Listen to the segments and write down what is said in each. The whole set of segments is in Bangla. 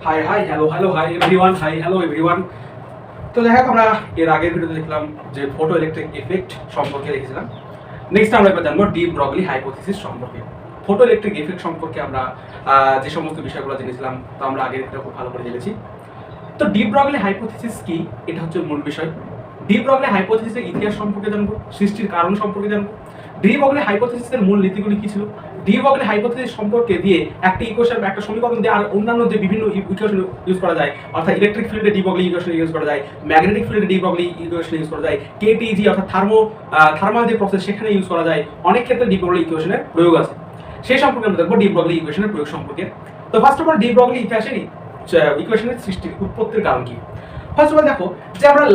High hi hello hello hi everyone, hi hello everyone. তো যাই হোক, আমরা এর আগের ভিডিওতে দেখলাম যে ফটো ইলেকট্রিক এফেক্ট সম্পর্কে দেখেছিলাম। নেক্সট আমরা এবার জানবো ডি ব্রগলি হাইপোথিসিস সম্পর্কে। ফটো ইলেকট্রিক এফেক্ট সম্পর্কে আমরা যে সমস্ত বিষয়গুলো জেনেছিলাম তা আমরা আগের ভিডিও খুব ভালো করে জেনেছি। তো ডি ব্রগলি হাইপোথিসিস কি, এটা হচ্ছে মূল বিষয়। ডি ব্রগলি হাইপোথিসিসের ইতিহাস সম্পর্কে জানবো, সৃষ্টির কারণ সম্পর্কে জানবো, ডি ব্রগলি হাইপোথিসিসের মূল নীতিগুলি কি ছিল, ডি ব্রগলি হাইপোথিসিস সম্পর্কে দিয়ে একটা ইকুয়েশন, একটা সমীকরণ দিয়ে আর অন্যান্য যে বিভিন্ন ইকুয়েশন ইউজ করা যায়, অর্থাৎ ইলেকট্রিক ফিল্ডে ডি ব্রগলি ইকুয়েশন ইউজ করা যায়, ম্যাগনেটিক ফিল্ডে ডি ব্রগলি ইকুয়েশন ইউজ করা যায়, কেটিজি অর্থাৎ থার্মাল যে প্রসেস সেখানে ইউজ করা যায়, অনেক ক্ষেত্রে ডি ব্রগলি ইকুয়েশনের প্রয়োগ আছে। সেই সম্পর্কে আমরা দেখবো ডি ব্রগলি ইকুয়েশনের প্রয়োগ সম্পর্কে। তো first of all de Broglie ইকুয়েশনের সৃষ্টির উৎপত্তির কারণ কি। ফার্স্ট অফ অল দেখো যে আমরা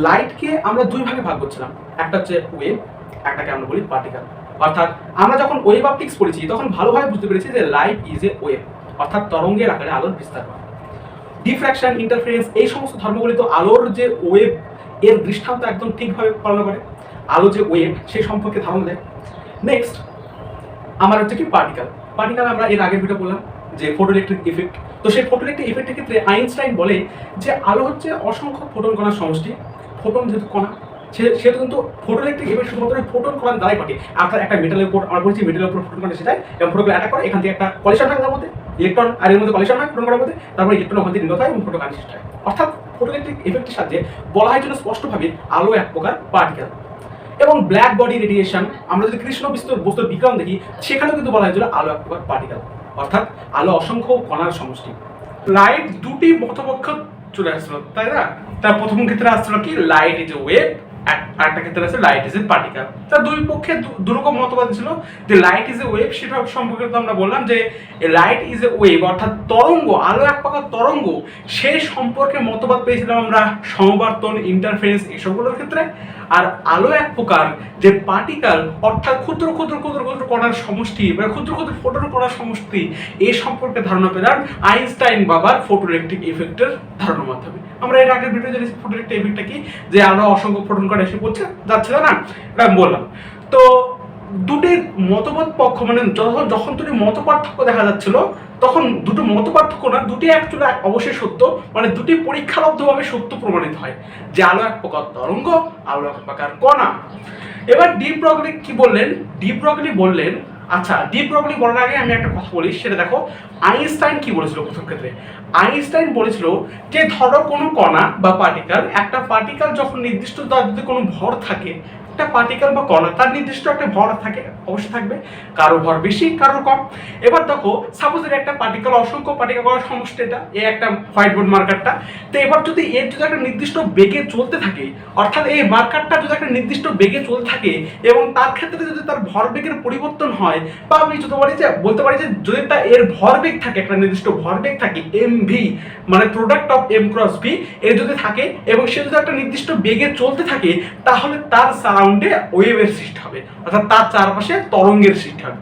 লাইটকে আমরা দুই ভাগে ভাগ করছিলাম, একটা হচ্ছে ওয়েভ, একটাকে আমরা বলি পার্টিকেল। অর্থাৎ আমরা যখন ওয়েভ অপটিক্স পড়েছি তখন ভালোভাবে বুঝতে পেরেছি যে লাইট ইজ এ ওয়েভ, অর্থাৎ তরঙ্গের আকারে আলোর বিস্তার হয়। ডিফ্র্যাকশন, ইন্টারফারেন্স, এই সমস্ত ধর্মগুলি তো আলোর যে ওয়েভ এর দৃষ্টান্ত একদম ঠিকভাবে পালন করে। আলো যে ওয়েভ সেই সম্পর্কে ধারণা দেয়। নেক্সট আমার হচ্ছে কি পার্টিকেল। আমরা এর আগের ভিডিও বললাম যে ফটোইলেকট্রিক ইফেক্ট। তো সেই ফটোইলেকট্রিক ইফেক্টের ক্ষেত্রে আইনস্টাইন বলে যে আলো হচ্ছে অসংখ্য ফোটন কণার সমষ্টি। ফোটন যেহেতু কণা, সেহেতু কিন্তু ফটোইলেকট্রিক ইফেক্ট শুধুমাত্র ফোটন কণার দ্বারাই ঘটে। অর্থাৎ একটা মেটালের উপর আমরা বলছি মেটালের উপর ফোটন কণা সেটাই, এবং ফোটনগুলো অ্যাটাক করে, এখান থেকে একটা কলিশন হয় তার মধ্যে, ইলেকট্রন আর এর মধ্যে কলিশন হয় ফোটন কণার মধ্যে, তারপরে ইলেকট্রন ওখান থেকে নির্গত হয় এবং ফোটন কণা সৃষ্টি হয়। অর্থাৎ ফটোইলেকট্রিক ইফেক্টের সাথে বলা হয় জন্য স্পষ্টভাবে আলো এক প্রকার পার্টিকেল। এবং ব্ল্যাক বডি রেডিয়েশন, আমরা যদি কৃষ্ণ বস্তুর বিক্রম দেখি সেখানেও কিন্তু বলা হয়েছিল আলো এক প্রকার পার্টিকেল, অর্থাৎ আলো অসংখ্য কণার সমষ্টি। লাইট দুটি মতপক্ষ চলে আসলো, তাই না? তার প্রথম ক্ষেত্রে আসছিল কি লাইট ইজ এ ওয়েভ, আর একটা ক্ষেত্রে আছে লাইট ইজ এ পার্টিকেল। তার দুই পক্ষে দুরকম মতবাদ ছিল। যে লাইট ইজ এ ওয়েভ সেটা সম্পর্কে তো আমরা বললাম যে লাইট ইজ এ ওয়েভ অর্থাৎ তরঙ্গ, আলো এক প্রকার তরঙ্গ, সেই সম্পর্কে মতবাদ পেয়েছিলাম আমরা সমবর্তন, ইন্টারফারেন্স এসবগুলোর ক্ষেত্রে। আর আলো এক প্রকার যে পার্টিকেল অর্থাৎ ক্ষুদ্র ক্ষুদ্র ক্ষুদ্র ক্ষুদ্র কণার সমষ্টি বা ক্ষুদ্র ক্ষুদ্র ফোটন কণার সমষ্টি, এই সম্পর্কে ধারণা পেলাম আইনস্টাইন বাবার ফটোইলেকট্রিক ইফেক্টের ধারণার মাধ্যমে। আমরা এর আগের ভিডিও জেনেছি ফটোইলেকট্রিক ইফেক্টটা কি, যে আলো অসংখ্য ফোটন কণা এসে পড়ছে যাচ্ছিল না, এটা আমি বললাম। তো দুটি মতবাদ পক্ষ মানে যখন দুটি মত পার্থক্য দেখা যাচ্ছিল তখন দুটো মত পার্থক্য না, দুটি অ্যাকচুয়ালি অবশ্যই সত্য, মানে দুটি পরীক্ষালব্ধভাবে সত্য প্রমাণিত হয় যে আলো এক প্রকার তরঙ্গ, আলো এক প্রকার কণা। এবার ডি ব্রগলি কি বললেন? ডি ব্রগলি বললেন, আচ্ছা ডি ব্রগলি বলার আগে আমি একটা কথা বলি, সেটা দেখো আইনস্টাইন কি বলেছিল প্রথম ক্ষেত্রে। আইনস্টাইন বলেছিল যে ধরো কোনো কণা বা পার্টিকেল, একটা পার্টিকেল যখন নির্দিষ্ট তার যদি কোনো ভর থাকে, একটা পার্টিকেল বা কণা তার নির্দিষ্ট একটা ভর থাকে, অবশ্যই থাকবে, কারো ভর বেশি কারো কম। এবার দেখো সাপোজ একটা পার্টিকেল, অসংখ্য পার্টিকেল করার সমষ্টি, এটা একটা হোয়াইট বোর্ড মার্কারটা। তো এবার যদি এর যদি একটা নির্দিষ্ট বেগে চলতে থাকে, অর্থাৎ এই মার্কারটা যদি একটা নির্দিষ্ট বেগে চলতে থাকে এবং তার ক্ষেত্রে যদি তার ভরবেগের পরিবর্তন হয়, বা আমি বলতে পারি যে যদি তার এর ভরবেগ থাকে, একটা নির্দিষ্ট ভরবেগ থাকে mv, মানে product of m cross v, এর যদি থাকে এবং সে যদি একটা নির্দিষ্ট বেগে চলতে থাকে, তাহলে তার সারাউন্ডে ওয়েভের সৃষ্টি হবে, অর্থাৎ তার চারপাশে তরঙ্গের সৃষ্টি হবে।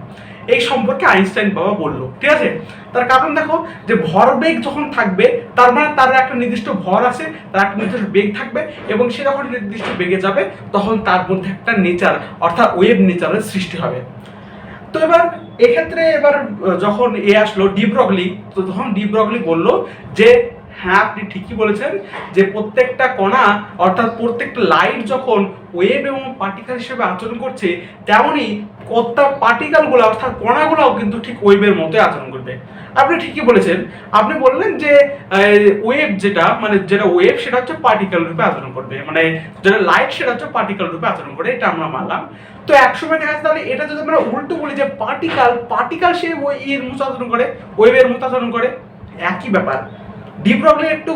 এই সম্পর্কে আইনস্টাইন বাবা বললো, ঠিক আছে? তার কারণ দেখো যে ভরবেগ যখন থাকবে তার মানে তার একটা নির্দিষ্ট ভর আছে, তার একটা নির্দিষ্ট বেগ থাকবে, এবং সে যখন নির্দিষ্ট বেগে যাবে তখন তার মধ্যে একটা নেচার অর্থাৎ ওয়েভ নেচারের সৃষ্টি হবে। তো এবার এক্ষেত্রে এবার যখন আসলো ডি ব্রগলি, তো তখন ডি ব্রগলি বলল যে হ্যাঁ আপনি ঠিকই বলেছেন যে প্রত্যেকটা কণা অর্থাৎ প্রত্যেকটা লাইট যখন ওয়েভ এবং পার্টিকেল হিসেবে আচরণ করছে, তেমনই পার্টিকেলগুলো অর্থাৎ কণাগুলোও কিন্তু ঠিক ওয়েভের মতোই আচরণ করবে। আপনি ঠিকই বলেছেন। আপনি বললেন যে ওয়েভ যেটা ওয়েভ সেটা হচ্ছে পার্টিকেল রূপে আচরণ করবে, মানে যেটা লাইট সেটা হচ্ছে পার্টিকেল রূপে আচরণ করে, এটা আমরা মানলাম। তো একসময় দেখা যাচ্ছে তাহলে এটা যদি আমরা উল্টো বলি যে পার্টিকেল সে এর মতো আচরণ করে, ওয়েভের মতো আচরণ করে, একই ব্যাপার। ডি ব্রগলি একটু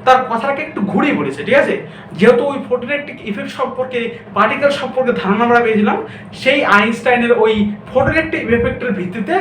তার কথাটাকে একটু ঘুরিয়ে বলেছে, ঠিক আছে? যেহেতু ওই ফটোইলেকট্রিক ইফেক্ট সম্পর্কে, পার্টিকেল সম্পর্কে ধারণা আমরা পেয়েছিলাম সেই আইনস্টাইনের ওই ফটোইলেকট্রিক ইফেক্টের ভিত্তিতে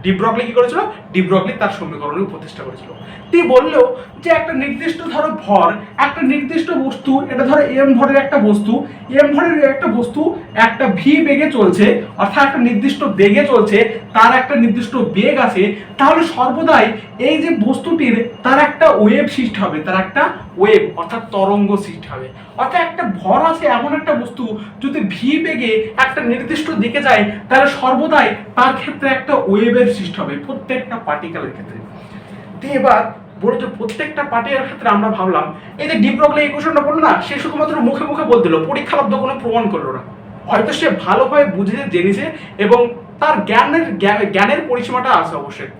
ডি ব্রগলি কি করেছিল? ডি ব্রগলি তার সমীকরণ প্রতিষ্ঠা করেছিল। তিনি বললেও যে একটা নির্দিষ্ট ধরো ভর, একটা নির্দিষ্ট বস্তু, এটা ধরো এম ভরের একটা বস্তু, একটা ভি বেগে চলছে, অর্থাৎ একটা নির্দিষ্ট বেগে চলছে, তার একটা নির্দিষ্ট বেগ আছে, তাহলে সর্বদাই এই যে বস্তুটির তার একটা ওয়েভ সৃষ্টি হবে, তার একটা ওয়েভ অর্থাৎ তরঙ্গ সৃষ্টি হবে। অর্থাৎ একটা ভর আছে এমন একটা বস্তু যদি ভি বেগে একটা নির্দিষ্ট দিকে যায়, তাহলে সর্বদাই তার ক্ষেত্রে একটা ওয়েভের সৃষ্টি হবে প্রত্যেকটা পার্টিকেলের ক্ষেত্রে। তো এবার বলো যে প্রত্যেকটা পার্টিকেলের ক্ষেত্রে আমরা ভাবলাম এই যে ডি ব্রগলি ইকুয়েশনটা বললো না, সে শুধুমাত্র মুখে মুখে বল দিল, পরীক্ষালব্ধ কোনো প্রমাণ করলো না। হয়তো সে ভালোভাবে বুঝে জেনেছে এবং তার জ্ঞানের পরিসীমাটা আছে অবশ্যই।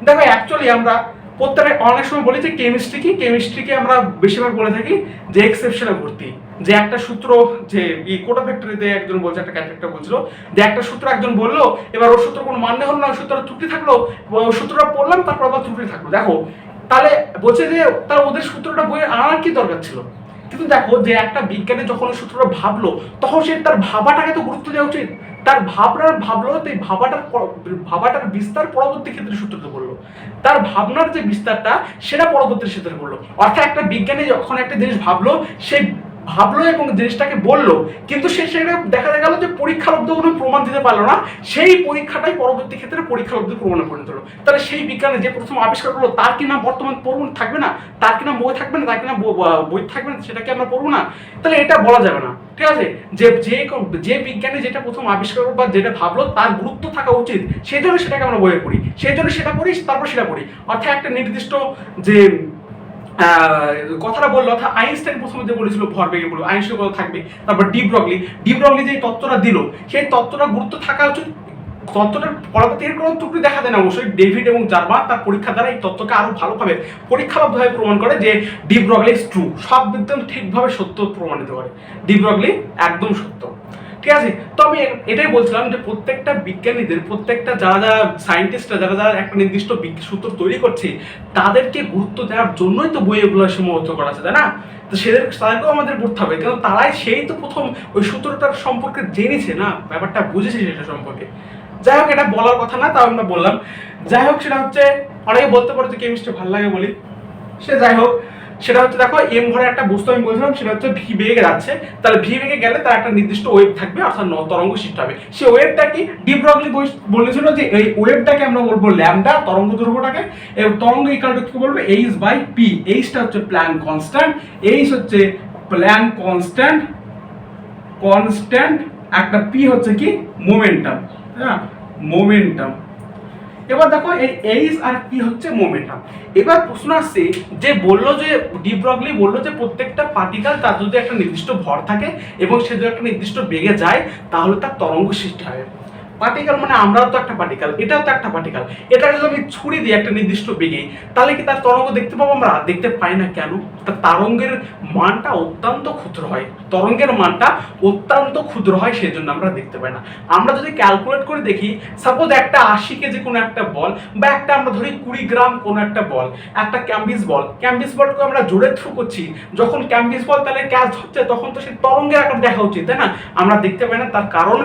দেখো অ্যাকচুয়ালি আমরা প্রত্যেকে অনেক সময় বলি যে কেমিস্ট্রিকে আমরা বেশিরভাগ বলে থাকি যে এক্সেপশনে ভর্তি, যে একটা সূত্র, যে কোটা ফ্যাক্টরিতে একজন বলছে, একটা ক্যারেক্টার বলছিল যে একটা সূত্র একজন বললো, এবার ওর সূত্র কোনো মানে হলো না, ওই সূত্রটা ত্রুটি থাকলো, সূত্রটা পড়লাম তারপর আবার ত্রুটি থাকলো। দেখো তাহলে বলছে যে তার ওদের সূত্রটা বইয়ে আনার কি দরকার ছিল? কিন্তু দেখো যে একটা বিজ্ঞানী যখন ওই সূত্রটা ভাবলো তখন সে তার ভাবাটাকে তো গুরুত্ব দেওয়া উচিত। তার ভাবলো, এই ভাবাটার বিস্তার পরবর্তী ক্ষেত্রে সূত্রতে বললো, তার ভাবনার যে বিস্তারটা সেটা পরবর্তী ক্ষেত্রে বললো। অর্থাৎ একটা বিজ্ঞানী যখন একটা জিনিস ভাবলো, সে ভাবলো এবং জিনিসটাকে বললো, কিন্তু সেটা দেখা গেল যে পরীক্ষালব্ধ কোনো প্রমাণ দিতে পারলো না, সেই পরীক্ষাটাই পরবর্তী ক্ষেত্রে পরীক্ষালব্ধ প্রমাণে পরিণত হলো। তাহলে সেই বিজ্ঞানী যে প্রথম আবিষ্কার করলো তার কি না বর্তমান প্রমাণ থাকবে না, তার কি না বই থাকবে না, তার কি না বই থাকবে না, সেটাকে আমরা পড়বো না? তাহলে এটা বলা যাবে না, ঠিক আছে? যে বিজ্ঞানী যেটা প্রথম আবিষ্কার করলো বা যেটা ভাবলো তার গুরুত্ব থাকা উচিত, সেই জন্য সেটাকে আমরা বইয়ে পড়ি, সেই জন্য সেটা পড়ি, তারপর সেটা পড়ি। অর্থাৎ একটা নির্দিষ্ট যে কথাটা বললো, অর্থাৎ আইনস্টাইন প্রথমে যে বলেছিল ভরবেগে বলবো আইনস্টাইন কথা থাকবে, তারপর ডি ব্রগলি যে তত্ত্বটা দিল সেই তত্ত্বটা গুরুত্ব থাকা উচিত। তত্ত্বটার পরবর্তী কোনো ত্রুটি দেখা দেয় না অবশ্যই। ডেভিড এবং জার্মান তার পরীক্ষা দ্বারা এই তত্ত্বকে আরো ভালোভাবে পরীক্ষালব্ধভাবে প্রমাণ করে যে ডি ব্রগলি ইজ ট্রু, সব একদম ঠিকভাবে সত্য প্রমাণিত করে, ডি ব্রগলি একদম সত্য, ঠিক আছে? তো আমি এটাই বলছিলাম যে প্রত্যেকটা বিজ্ঞানীদের, প্রত্যেকটা যারা সায়েন্টিস্টরা যারা একটা নির্দিষ্ট সূত্র তৈরি করছে তাদেরকে গুরুত্ব দেওয়ার জন্যই তো বই এগুলো সীমাবদ্ধ করা আছে, তাই না? তো তাদেরকেও আমাদের পড়তে হবে, কারণ তারাই সেই তো প্রথম ওই সূত্রটার সম্পর্কে জেনেছে না, ব্যাপারটা বুঝেছে সেটা সম্পর্কে। যাই হোক, এটা বলার কথা না, তাও আমরা বললাম। যাই হোক, সেটা হচ্ছে অনেকে বলতে পারে যে কেমিস্ট্রি ভালো লাগে বলি, সে যাই হোক, সেটা হচ্ছে দেখো এম ভরে একটা বস্তু আমি বলছিলাম সেটা হচ্ছে ভি বেগে যাচ্ছে, তাহলে ভি বেগে গেলে তার একটা নির্দিষ্ট ওয়েভ থাকবে, অর্থাৎ তরঙ্গ সৃষ্টি হবে। সেই ওয়েভটা কি ডি ব্রগলি বলেছিল যে এই ওয়েভটাকে আমরা বলবো ল্যামডা, তরঙ্গ দৈর্ঘ্যটাকে, এবং তরঙ্গ ইকুয়াল টু কি বলবো এইচ বাই পি। এইচটা হচ্ছে প্ল্যাঙ্ক কনস্ট্যান্ট, এইচ হচ্ছে প্ল্যাঙ্ক কনস্ট্যান্ট, একটা পি হচ্ছে কি মোমেন্টাম, হ্যাঁ মোমেন্টাম। এবার দেখো এই এইচ আর পি হচ্ছে মোমেন্টাম। এবার প্রশ্ন আসছে যে বললো যে ডি ব্রগলি বললো যে প্রত্যেকটা পার্টিকেল তার যদি একটা নির্দিষ্ট ভর থাকে এবং সে যদি একটা নির্দিষ্ট বেগে যায় তাহলে তার তরঙ্গ সৃষ্টি হয়। পার্টিকেল মানে আমরাও তো একটা পার্টিকেল, এটাও তো একটা পার্টিকেল। এটা যদি আমি ছুরি দিই একটা নির্দিষ্ট বেগে, তাহলে কি তার তরঙ্গ দেখতে পাবো? আমরা দেখতে পাই না। কেন? তার তরঙ্গের মানটা অত্যন্ত ক্ষুদ্র হয়, তরঙ্গের মানটা অত্যন্ত ক্ষুদ্র হয়, সেই জন্য আমরা দেখতে পাই না। আমরা যদি ক্যালকুলেট করে দেখি, সাপোজ একটা 80 কেজি কোনো একটা বল, বা একটা আমরা ধরি 20 গ্রাম কোনো একটা বল, একটা ক্যাম্বিস বলকে আমরা জোরে থ্রু করছি, যখন ক্যাম্বিস বল তাহলে ক্যাচ হচ্ছে তখন তো সেই তরঙ্গের আকার দেখা উচিত, তাই না? আমরা দেখতে পাই না, তার কারণ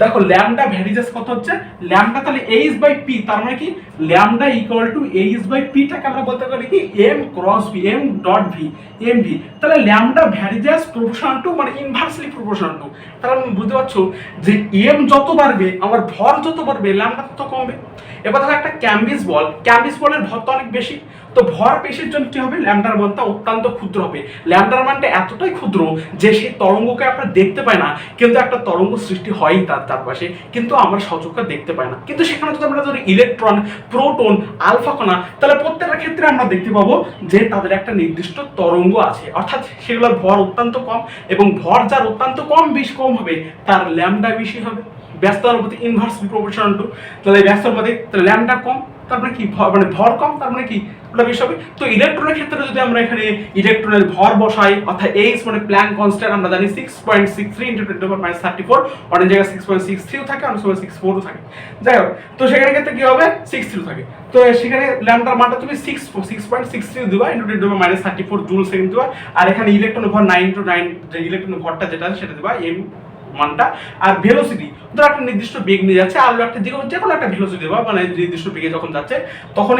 দেখো ল্যামডা ভ্যারিজেস কত হচ্ছে, ল্যামডা তাহলে এইচ বাই পি, তার মানে কি lambda equal to H by পিটাকে আমরা বলতে পারি কি M cross V, M dot V, M V. তাহলে ল্যামডা ভ্যারিজেস প্রপোর্শনাল টু মানে ইনভার্সলি প্রপোর্শনাল টু। তার মানে বুঝতে পারছো যে এম যত বাড়বে আমার ভর যত বাড়বে ল্যামডা তত কমবে। এবার ধরো একটা ক্যাম্বিস বলের ভর তো অনেক বেশি, তো ভর বেশির জন্য কি হবে, ল্যামডার মানটা অত্যন্ত ক্ষুদ্র হবে। ল্যামডার মানটা এতটাই ক্ষুদ্র যে সেই তরঙ্গকে আমরা দেখতে পাই না, কিন্তু একটা তরঙ্গ সৃষ্টি হয়ই তার চারপাশে, কিন্তু আমরা সচক্ষে দেখতে পাই না। কিন্তু সেখানে যদি আমরা ধরি ইলেকট্রন, প্রোটন, আলফা কণা, তাহলে প্রত্যেকটা ক্ষেত্রে আমরা দেখতে পাবো যে তাদের একটা নির্দিষ্ট তরঙ্গ আছে, অর্থাৎ সেগুলোর ভর অত্যন্ত কম, এবং ভর যার অত্যন্ত কম হবে তার ল্যামডা বেশি হবে। ব্যস্ত অনুপাতে ইনভার্সলি প্রপোর্শনাল টু, তাহলে ব্যস্ত অনুপাতে তাহলে ল্যামডা কম, তার মানে কি মানে ভর কম, তার মানে কি ওটা বেশি হবে। তো ইলেকট্রনের ক্ষেত্রে যদি আমরা এখানে ইলেকট্রনের ভর বসাই, অর্থাৎ এইচ মানে প্ল্যাঙ্ক কনস্ট্যান্ট আমরা জানি 6.63 × 10⁻³ অনেক জায়গায় 6.63 থাকে, অনেক সময় 6.4 থাকে। যাই হোক, তো সেখানে ক্ষেত্রে কি হবে 6.3 থাকে, তো সেখানে ল্যামডার মানটা তুমি 6.63 দিবা × 10⁻³ জুল সেকেন্ড দিবা, আর এখানে ইলেকট্রনের ভর 9 × 9 যে ইলেকট্রনের ভরটা যেটা সেটা দিবা এম মানটা। আর ভেলোসিটি ধর একটা নির্দিষ্ট বেগ নিয়ে যাচ্ছে, আর একটা যে কোনো একটা ভেলোসিটি দেবা, মানে নির্দিষ্ট বেগে যখন যাচ্ছে তখন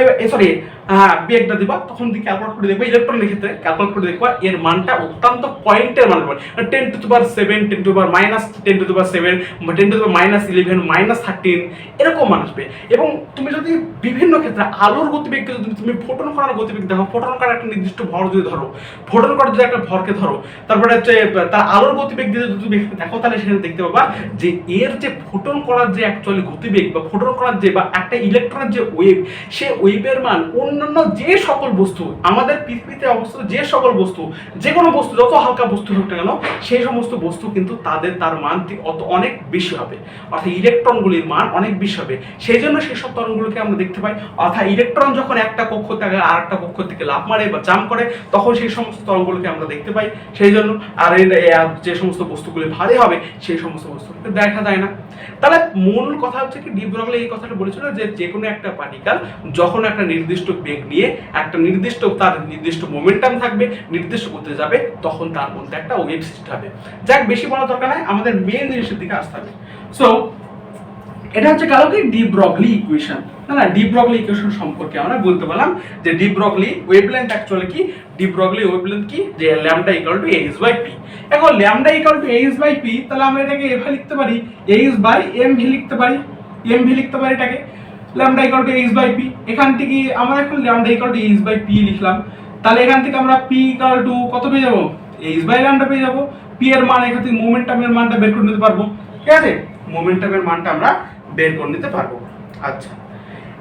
বেগটা দিবা, তখন ক্যালকুলেট করে দেখবা ইলেকট্রনের ক্ষেত্রে ক্যালকুলেট করে দেখবা এর মানটা অত্যন্ত পয়েন্টের মান হবে, 10⁻7, 10⁻−10⁻7, 10⁻−11, -13 এরকম মান আসবে। এবং তুমি যদি বিভিন্ন ক্ষেত্রে আলোর গতিবেগকে যদি তুমি ফোটন কণার গতিবেগ দেখো, ফোটন কণার একটা নির্দিষ্ট ভর যদি ধরো, ফোটন কণার যদি একটা ভরকে ধরো, তারপরে হচ্ছে তার আলোর গতিবেগ দিয়ে যদি তুমি দেখো, তাহলে সেখানে দেখতে পাবা যে এর যে ফোটন করার যে অ্যাকচুয়ালি গতিবেগ বা ফোটন করার যে বা একটা ইলেকট্রনের যে ওয়েভ, সে ওয়েভের মান অন্যান্য যে সকল বস্তু আমাদের পৃথিবীতে অবস্থিত যে সকল বস্তু, যে কোনো বস্তু যত হালকা বস্তু হোক না কেন, সেই সমস্ত বস্তু কিন্তু তার মান অনেক বেশি হবে, অর্থাৎ ইলেকট্রনগুলির মান অনেক বেশি হবে। সেই জন্য সেসব তরঙ্গগুলোকে আমরা দেখতে পাই। অর্থাৎ ইলেকট্রন যখন একটা কক্ষ থেকে আর একটা কক্ষ থেকে লাফ মারে বা জাম্প করে, তখন সেই সমস্ত তরঙ্গগুলোকে আমরা দেখতে পাই। সেই জন্য আর যে সমস্ত বস্তুগুলি ভারী হবে সেই সমস্ত বস্তুগুলোকে দেখা যায় না। তাহলে মূল কথা হচ্ছে কি, ডি ব্রগলি এই কথাটা বলেছিল যে কোনো একটা পার্টিকেল যখন একটা নির্দিষ্ট বেগ নিয়ে একটা তার নির্দিষ্ট মোমেন্টাম থাকবে, নির্দিষ্ট করতে যাবে, তখন তার মধ্যে একটা ওয়েভ সৃষ্টি হবে। যাক, বেশি বলা দরকার নাই, আমাদের মেইন জিনিসের দিকে আসতে হবে। সো এটা হচ্ছে কারো কি ডি ব্রগলি ইকুয়েশন। না, ডি ব্রগলি ইকুয়েশন সম্পর্কে আমরা বলতে পারলাম যে ডি ব্রগলি ওয়েভলেন্থ অ্যাকচুয়ালি কি, ডি ব্রগলি ওয়েভলেন্থ কি, যে lambda equal to H by P. এখন lambda equal to H by P, তাহলে আমরা এটাকে এভাবে লিখতে পারি, এইচ বাই এম ভি লিখতে পারি, এম ভি লিখতে পারি এটাকে, lambda equal to H by p. এখান থেকে আমরা এখন lambda equal to H by p লিখলাম। তাহলে এখান থেকে আমরা পি ইকুয়াল টু কত পেয়ে যাবো, এইচ বাই ল্যামডা পেয়ে যাবো। পি এর মান এখান থেকে মোমেন্টামের মানটা বের করে নিতে পারবো, ঠিক আছে, মোমেন্টামের মানটা আমরা বের করে নিতে পারবো। আচ্ছা,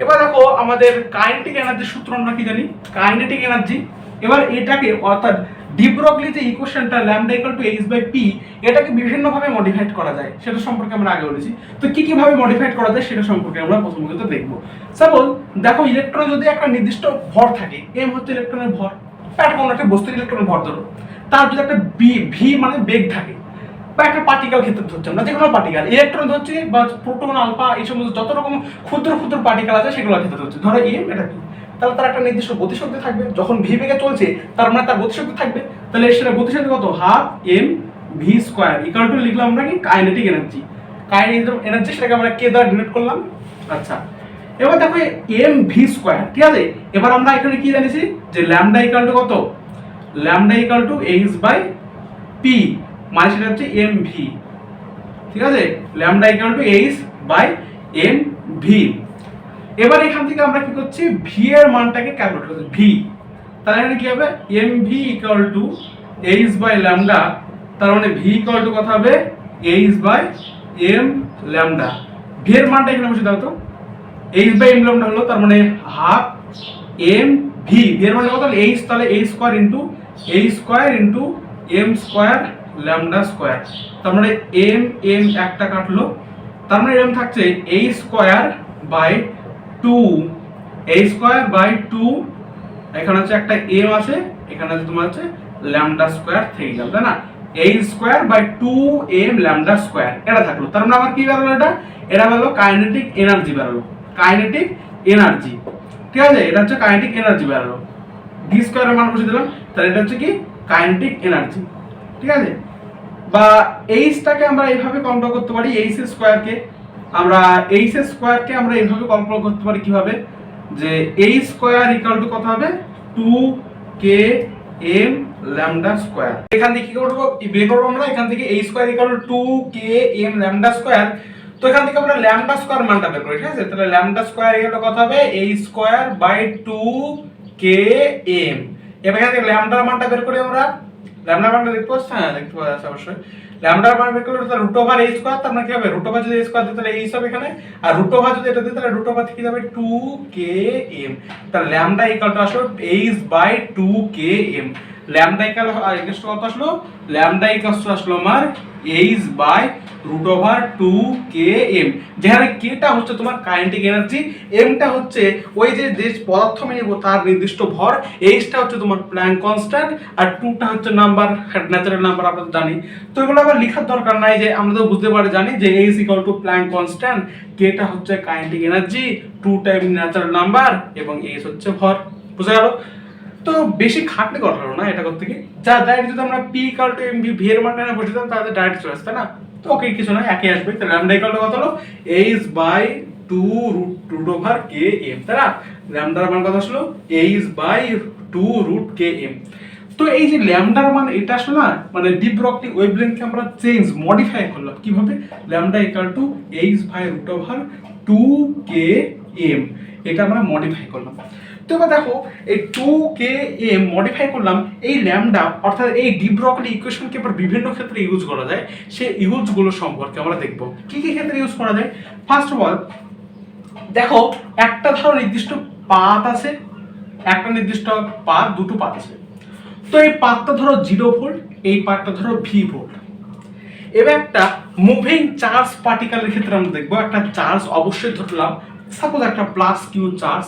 এবার দেখো আমাদের কাইনেটিক এনার্জির সূত্র আমরা কি জানি, কাইনেটিক এনার্জি। এবার এটাকে অর্থাৎ ডি ব্রগলি যে ইকুয়েশনটা lambda equal to H by P, এটাকে বিভিন্ন ভাবে মডিফাইড করা যায়, সেটা সম্পর্কে আমরা আগে বলেছি। তো কি কি ভাবে মডিফাইড করা যায় সেটা সম্পর্কে আমরা প্রথমত দেখব। সাপোজ দেখো ইলেকট্রন যদি একটা নির্দিষ্ট ভর থাকে, এম হচ্ছে ইলেকট্রনের ভর, একটা কোনো একটা বস্তুর ইলেকট্রনের ভর ধরো, তার যদি একটা ভি মানে বেগ থাকে, বা একটা পার্টিকেল ক্ষেত্রে ধরছি আমরা, যে কোনো পার্টিকেল, ইলেকট্রন ধরছি বা প্রোটন আলফা এই সমস্ত যত রকম ক্ষুদ্র ক্ষুদ্র পার্টিকেল আছে সেগুলোর ক্ষেত্রে ধরছি, ধরো এম এটা কি, তাহলে তার একটা নির্দিষ্ট গতিশক্তি থাকবে, যখন ভি বেগে চলছে তার মানে তার গতিশক্তি থাকবে, তাহলে সেটা গতিশক্তি কত, half m v square equal to লিখলাম আমরা কি কাইনেটিক এনার্জি। কাইনেটিক এনার্জি সেটাকে আমরা কে দ্বারা ডিনোট করলাম। আচ্ছা, এবার দেখো এম ভি স্কোয়ার, ঠিক আছে। এবার আমরা এখানে কি জানিছি যে ল্যামডা ইকুয়াল টু কত, lambda equal to H by p, মানে সেটা হচ্ছে এম ভি, ঠিক আছে, lambda equal to H by M v. এবার এখান থেকে আমরা কি করছি, ভি এর মানটাকে ক্যালকুলেট করছি, ভি, তাহলে এখানে কি হবে, m v equal to H by lambda, তার মানে ভি ইকুয়াল টু কত হবে, h by m lambda. V এর মানটা এখানে বসে দাও তো, এইচ বাই এম ল্যামডা হলো তার মানে হাফ এম ভি, ভি এর মানে কত, এইচ, তাহলে h square into m square lambda square, তার মানে এম এম একটা কাটলো, তার মানে এরকম থাকছে a square by 2, a square by 2, এখানে হচ্ছে একটা m আছে, এখানে আছে তোমার হচ্ছে ল্যামডা স্কয়ার থেকে গেল, তাই না, a square by 2m lambda square, এটা থাকলো। তার মানে আমার কি বেরোলো, এটা হলো কাইনেটিক এনার্জি বেরোলো, কাইনেটিক এনার্জি, ঠিক আছে, এটা হচ্ছে কাইনেটিক এনার্জি বেরোলো। d স্কয়ারের মান বসিয়ে দিলাম, তাহলে এটা হচ্ছে কি কাইনেটিক এনার্জি, ঠিক আছে। বা এইচটাকে আমরা এইভাবে কল্পনা করতে পারি, এইচ স্কয়ারকে আমরা এইভাবে কল্পনা করতে পারি কিভাবে, যে এইচ স্কয়ার ইকুয়াল টু কত হবে, 2km ল্যামডা স্কয়ার। এখান থেকে কি করব, বের করব আমরা, এখান থেকে H square equal to 2km lambda square. তো এখান থেকে আমরা ল্যামডা স্কয়ার মানটা বের করি, ঠিক আছে, তাহলে ল্যামডা স্কয়ার ইকুয়াল কত হবে, এইচ স্কয়ার বাই 2km। এবার এখান থেকে ল্যামডার মানটা বের করি আমরা, ল্যামডার মানটা দেখতে পাচ্ছ, হ্যাঁ দেখতে পাওয়া যাচ্ছে অবশ্যই। ল্যামডার মান বের করলে তাহলে রুট ওভার a স্কয়ার, তার মানে কি হবে, রুট ওভার যদি a স্কয়ার দিই তাহলে এইচ হবে এখানে, আর রুট ওভার যদি এটা দিই তাহলে রুট ওভার থেকে যাবে 2km। তাহলে ল্যামডা ইকুয়াল টু আসলো h by 2km। Lambda equal কত আসলো, ল্যামডা ইকুয়াল টু আসলো আমার h by root over 2km, যেখানে কেটা হচ্ছে তোমার কাইনেটিক এনার্জি, এমটা হচ্ছে ওই যে পদার্থ আমি নেব তার নির্দিষ্ট ভর, এইচটা হচ্ছে তোমার প্ল্যাঙ্ক কনস্ট্যান্ট, আর 2টা হচ্ছে নাম্বার, ন্যাচারাল নাম্বার আমরা জানি। তো এগুলো আবার লেখার দরকার নাই, যে আমরা তো বুঝতে পারি জানি যে h equal to Planck constant, কেটা হচ্ছে kinetic energy, 2 time natural number এবং এইচ হচ্ছে ভর। বুঝা গেল? তো বেশি খাটনি করা হলো না এটা করতে গিয়ে, যা ডাইরেক্ট যদি আমরা p equal to m v, v এর মানটা বসে দিতাম তাহলে ডাইরেক্ট চলে আসবে না, তো ওকে কিছু না, একই আসবে। তাহলে ল্যামডা ইকুয়াল টু কত হলো, h by 2 root over k m, তাই না, ল্যামডার মান কত আসলো, h by 2 root k m. তো এই যে ল্যামডার মান এটা আসলে না, মানে ডি ব্রগলি ওয়েভলেন্থকে আমরা মডিফাই করলাম কিভাবে, lambda equal to H by root over 2 K m, এটা আমরা মডিফাই করলাম। তো এবার দেখো এই 2km মডিফাই করলাম এই ল্যামডা অর্থাৎ এই ডি ব্রগলি ইকুয়েশনকে এবার বিভিন্ন ক্ষেত্রে ইউজ করা যায়, সেই ইউজগুলো সম্পর্কে আমরা দেখব কি কি ক্ষেত্রে ইউজ করা যায়। ফার্স্ট অফ অল দেখো একটা ধরো নির্দিষ্ট পাথ আছে, একটা নির্দিষ্ট পাথ, দুটো পাথ আছে। তো এই পাথটা ধরো 0 ভোল্ট, এই পাথটা ধরো ভি ভোল্ট। এবার একটা মুভিং চার্জ পার্টিকেলের ক্ষেত্রে আমরা দেখবো একটা চার্জ অবশ্যই ধরলাম, সাপোজ একটা প্লাস কিউ চার্জ।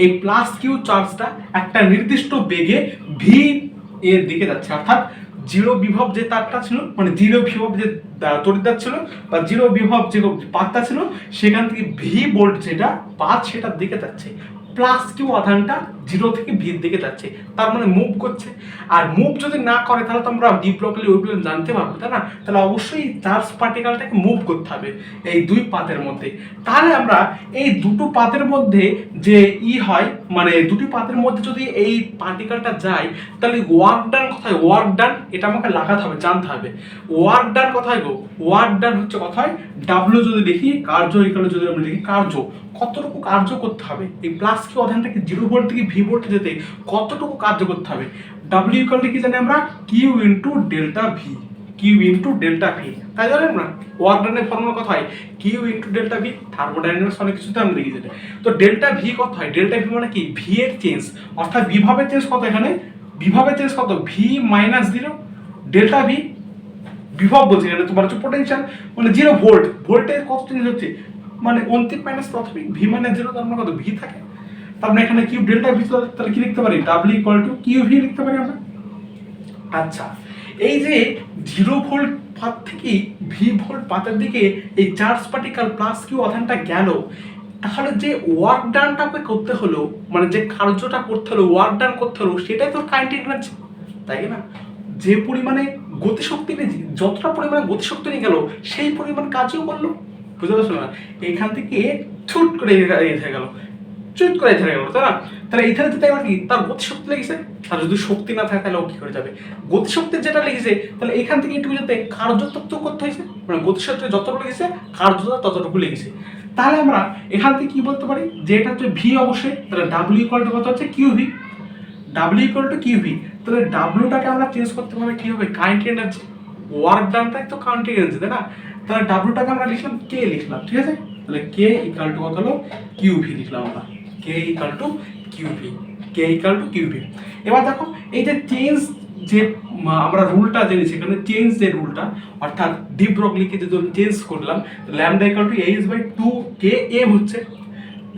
এই প্লাস কিউ চার্জটা একটা নির্দিষ্ট বেগে ভি এর দিকে যাচ্ছে, অর্থাৎ জিরো বিভব যে তারটা ছিল, মানে জিরো বিভব যে তড়িৎদ্বার ছিল বা জিরো বিভব যে পাতটা ছিল, সেখান থেকে ভি ভোল্ট যেটা পাত সেটার দিকে যাচ্ছে। প্লাস কিউ আধানটা 0 থেকে ভির দিকে যাচ্ছে, তার মানে মুভ করছে। আর মুভ যদি না করে তাহলে তো আমরা ডি ব্রগলি ওয়েভলেন্থ জানতে পারবো, তাই না? তাহলে অবশ্যই চার্জ পার্টিকেলটাকে মুভ করতে হবে এই দুই পাতের মধ্যে। তাহলে আমরা এই দুটো পাতের মধ্যে যে হয়, মানে দুটি পাতের মধ্যে যদি এই পার্টিকেলটা যায়, তাহলে ওয়ার্ক ডান কোথায়, ওয়ার্ক ডান এটা আমাকে লাগাতে হবে, জানতে হবে। ওয়ার্ক ডান কোথায় গো, ওয়ার্ক ডান হচ্ছে কোথায়, ডাব্লিউ যদি দেখি কার্য ইকালে যদি আমরা দেখি কার্য কতটুকু কার্য করতে হবে, এই প্লাস কিউ আধানটাকে 0 ভোল্ট থেকে ভি ভোল্টে যেতে কতটুকু কার্য করতে হবে। ডাব্লিউ ইকুয়াল কি জানি আমরা, Q into delta V, Q into delta V, তাই জানেন না? ওয়ার্ক ডানের ফর্মুলা কত হয়, Q into delta V. Thermodynamics অনেক কিছুতে আমরা দেখি যেটা। তো ডেল্টা ভি কত হয়, ডেল্টা ভি মানে কি, ভি এর চেঞ্জ, অর্থাৎ বিভবের চেঞ্জ কত, এখানে বিভবের চেঞ্জ কত, ভি মাইনাস 0। ডেল্টা ভি বিভব বলছে, এখানে তোমার হচ্ছে পোটেনশিয়াল, মানে 0 ভোল্ট, ভোল্টের কত চেঞ্জ হচ্ছে, মানে অন্তিম মাইনাস প্রাথমিক, ভি মাইনাস 0 তার মানে কত, ভি থাকে। তার মানে এখানে কিউ ডেল্টা ভি, তাহলে কি লিখতে পারি, W equal to Q V লিখতে পারি আমরা। আচ্ছা, এই যে 0 ভোল্ট পাত থেকে ভি ভোল্ট পাতের দিকে এই চার্জ পার্টিকেল প্লাস কিউ আধানটা গেল, তাহলে যে ওয়ার্ক ডানটাকে করতে হলো, মানে যে কার্যটা করতে হলো, ওয়ার্ক ডান করতে হলো, সেটাই তো কারেন্ট এনার্জি, তাই না? যে পরিমাণে গতিশক্তি নিয়ে, যতটা পরিমাণে গতিশক্তি নিয়ে গেল, সেই পরিমাণ কাজও করলো, বুঝতে পারছো না? এখান থেকে ছুট করে এসে গেল, চুট করে এখানে গেল, তাই না? তাহলে এখানে যেতে গেল কি, তার গতিশক্তি লেগেছে। আর যদি শক্তি না থাকে তাহলে ও কি করে যাবে, গতিশক্তি যেটা লেগেছে, তাহলে এখান থেকে একটু যেতে কার্যতত্ত্ব করতে হয়েছে, মানে গতিশক্তি যতটুকু লেগেছে কার্যতা ততটুকু লেগেছে। তাহলে আমরা এখান থেকে কি বলতে পারি, যে এটা হচ্ছে ভি অবশ্যই, তাহলে ডাব্লিউ ইকুয়াল টু কত হচ্ছে, Q V, W equal to Q V. তাহলে ডাব্লিউটাকে আমরা চেঞ্জ করতে পারবে কি হবে, কারেন্ট এনার্জি, ওয়ার্ক ডানটাই তো কারেন্ট এনার্জি, তাই না? তাহলে ডাব্লিউটাকে আমরা লিখলাম কে লিখলাম, ঠিক আছে? তাহলে কে ইকুয়াল টু কত হলো, কিউ ভি লিখলাম আমরা, K equal to Q V, K equal to Q V. এবার দেখো এই যে চেঞ্জ, যে আমরা রুলটা জেনেছি এখানে, চেঞ্জ যে রুলটা, অর্থাৎ ডি ব্রগলিকে যদি চেঞ্জ করলাম, lambda equal to H by 2 K M হচ্ছে,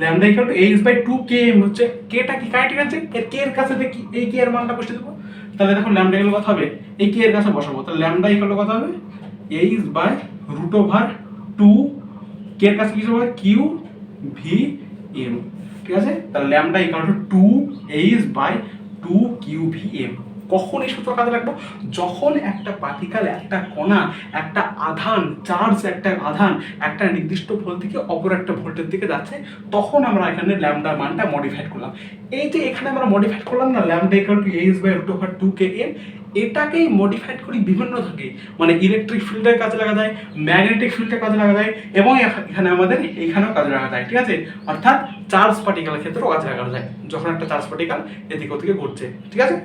lambda equal to H by 2 K M হচ্ছে। কেটা কি কারেন্ট আছে, এর কে এর কাছে দেখি এই কে এর মানটা বসিয়ে দেবো। তাহলে দেখো ল্যামডা ইকুয়াল কত হবে, এই কে এর কাছে বসাবো, তাহলে ল্যামডা ইকুয়াল কত হবে, এইচ বাই রুট ওভার 2 কে এর কাছে কি হবে, কিউ ভি এম, ঠিক আছে? তাহলে lambda equal to 2 h by 2 Q V M. কখন এই সূত্র কাজে রাখবো, যখন একটা পার্টিকেল, একটা কণা, একটা আধান, চার্জ একটা আধান একটা নির্দিষ্ট ভোল্ট থেকে অপর একটা ভোল্টের দিকে যাচ্ছে, তখন আমরা এখানে ল্যামডা মানটা মডিফাইড করলাম। এই যে এখানে আমরা মডিফাইড করলাম না, lambda equal to H by root over 2 K M, এটাকেই মডিফাইড করি বিভিন্ন থাকে, মানে ইলেকট্রিক ফিল্ডের কাজে লাগা যায়, ম্যাগনেটিক ফিল্ডের কাজে লাগা যায়, এবং এখানে আমাদের এইখানেও কাজে লাগা যায়, ঠিক আছে? অর্থাৎ চার্জ পার্টিকেলের ক্ষেত্রেও কাজে লাগা যায়, যখন একটা চার্জ পার্টিকেল এদিক ওদিকে ঘুরছে, ঠিক আছে?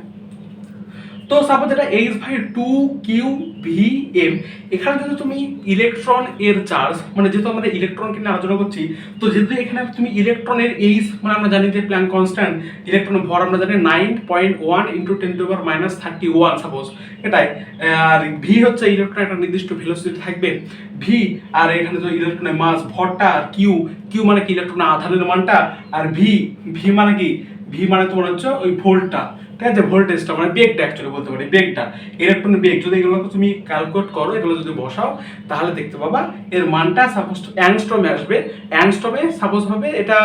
তো সাপোজ এটা H by 2 Q V M, এখানে যদি তুমি ইলেকট্রন এর চার্জ, মানে যেহেতু আমরা ইলেকট্রনকে নিয়ে আলোচনা করছি, তো যেহেতু এখানে তুমি ইলেকট্রনের এইচ, মানে আমরা জানি যে প্ল্যাঙ্ক কনস্ট্যান্ট, ইলেকট্রনের ভর আমরা জানি 9.1 ইন্টু 10⁻³ সাপোজ, এটাই। আর ভি হচ্ছে ইলেকট্রন একটা নির্দিষ্ট ভেলোসিটি থাকবে ভি, আর এখানে তো ইলেকট্রনের মাস ভরটা, আর কিউ, কিউ মানে কি ইলেকট্রনের আধানের মানটা, আর ভি, ভি মানে কি, ভি মানে তোমার হচ্ছে ওই ভোল্টটা, ঠিক আছে? ভোল্টেজটা মানে বেগটা, অ্যাকচুয়ালি বলতে পারি বেগটা, ইলেকট্রনের বেগ। যদি এগুলোকে তুমি ক্যালকুলেট করো, এগুলো যদি বসাও, তাহলে দেখতে পাবা এর মানটা সাপোজ অ্যাংস্ট্রমে আসবে। অ্যাংস্ট্রমে সাপোজ হবে এটা,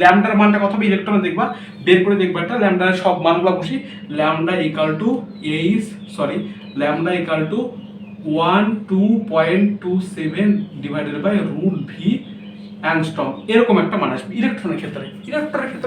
ল্যামডার মানটা কত হবে ইলেকট্রনে দেখবা, বের করে দেখবা, এটা ল্যামডার সব মানগুলো বসি, lambda equal to lambda equal to 12.27 divided by root V angstrom এরকম একটা মান আসবে ইলেকট্রনের ক্ষেত্রে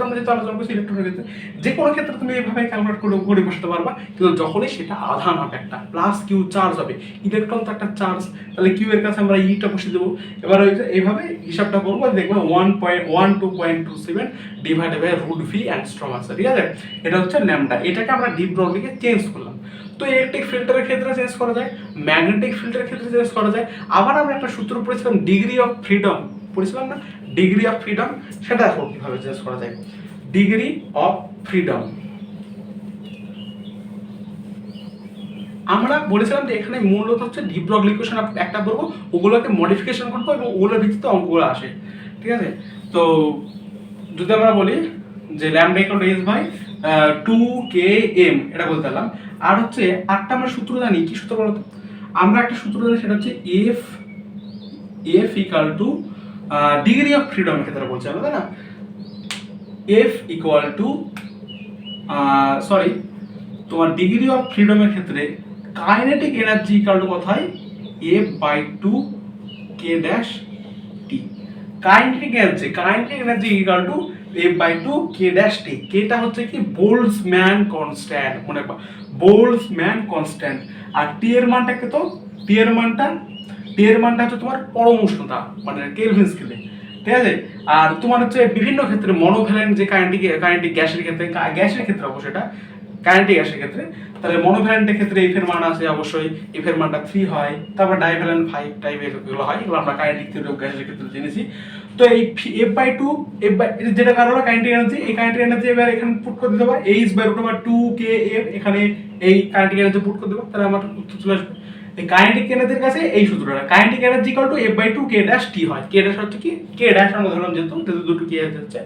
আমরা যেটা আলোচনা করছি ইলেকট্রনের ক্ষেত্রে যে কোনো ক্ষেত্রে তুমি এইভাবে ক্যালকুলেট করে বসাতে পারবা, কিন্তু যখনই সেটা আধান হবে একটা প্লাস কিউ চার্জ হবে, ইলেকট্রন তো একটা চার্জ, তাহলে কিউ এর কাছে আমরা ইটা বসিয়ে দেবো। এবার ওই যে এইভাবে হিসাবটা করবো, দেখবো 1.12.27 divided by root V angstrom আছে, ঠিক আছে। এটা হচ্ছে ল্যামডা, এটাকে আমরা ডি ব্রগলিকে চেঞ্জ করলাম। তো ইলেকট্রিক ফিল্টারের ক্ষেত্রে চেঞ্জ করা যায়, ম্যাগনেটিক ফিল্টারের ক্ষেত্রে চেঞ্জ করা যায়। আবার আমরা একটা সূত্র পড়েছিলাম ডিগ্রি অফ ফ্রিডম, পড়েছিলাম না ডিগ্রি অফ ফ্রিডম, সেটা দেখো কিভাবে চেঞ্জ করা যায়। ডিগ্রি অফ ফ্রিডম আমরা বলেছিলাম যে এখানে মূলত হচ্ছে ডি ব্রগলি ইকুয়েশন একটা করবো, ওগুলোকে মডিফিকেশন করবো এবং ওগুলোর ভিত্তিতে অঙ্কগুলো আসে, ঠিক আছে। তো যদি আমরা বলি যে lambda equal to S by 2km এটা বলতে পারলাম। আর হচ্ছে একটা আমরা সূত্র জানি, কি সূত্র বলতো, আমরা একটা সূত্র জানি সেটা হচ্ছে F equal to degree of freedom এর ক্ষেত্রে বলছি আমরা, তাই না। এফ ইকুয়াল টু সরি তোমার ডিগ্রি অফ ফ্রিডমের ক্ষেত্রে কাইনেটিক এনার্জি ইকুয়াল টু কোথায় F by 2k dash T. Kinetic energy equal to F by 2k dash T. কেটা হচ্ছে কি বোল্টজম্যান কনস্ট্যান্ট, মনে রাখবা বোল্টজম্যান কনস্ট্যান্ট। আর টি এর মানটা কত, টি এর মানটা হচ্ছে তোমার পরম উষ্ণতা মানে কেলভিন স্কেলে, ঠিক আছে। আর তোমার হচ্ছে বিভিন্ন ক্ষেত্রে মনোভ্যালেন্ট যে কাইনেটিক গ্যাসের ক্ষেত্রে অবশ্যই এটা কাইনেটিক গ্যাসের ক্ষেত্রে, তাহলে মনোভ্যালেন্টের ক্ষেত্রে এফ এর মান আছে অবশ্যই, এফ এর মানটা 3 হয়। তারপর ডাইভ্যালেন্ট 5 টাইপের এগুলো হয়, এগুলো আমরা কাইনেটিক থিওরি অফ গ্যাসের ক্ষেত্রে জেনেছি। তো এই এফ বাই 2 যেটা কারণ হলো কাইনেটিক এনার্জি, এই কাইনেটিক এনার্জি এবার এখানে পুট করে দিতে হবে h by root over 2kf, এখানে এই কাইনেটিক এনার্জি পুট করে দেবো, তাহলে আমার উত্তর চলে আসবে। এই কাইনেটিক এনার্জির কাছে এই সূত্রটা kinetic energy equal to F by 2k dash T হয়। কে ড্যাশ হচ্ছে কি, কে ড্যাশ আমরা ধরলাম যেহেতু দুটো কে হচ্ছে